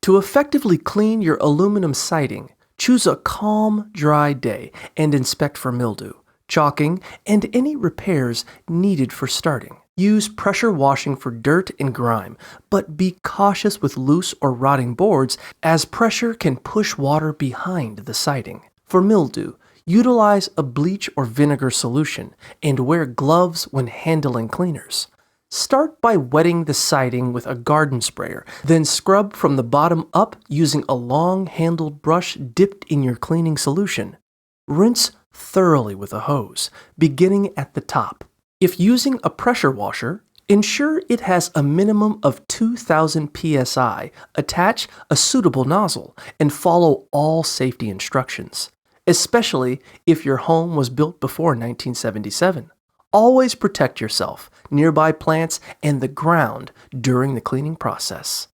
To effectively clean your aluminum siding, choose a calm, dry day and inspect for mildew, chalking, and any repairs needed for starting. Use pressure washing for dirt and grime, but be cautious with loose or rotting boards as pressure can push water behind the siding. For mildew, utilize a bleach or vinegar solution and wear gloves when handling cleaners. Start by wetting the siding with a garden sprayer, then scrub from the bottom up using a long-handled brush dipped in your cleaning solution. Rinse thoroughly with a hose, beginning at the top. If using a pressure washer, ensure it has a minimum of 2,000 psi, attach a suitable nozzle, and follow all safety instructions, especially if your home was built before 1977. Always protect yourself, nearby plants, and the ground during the cleaning process.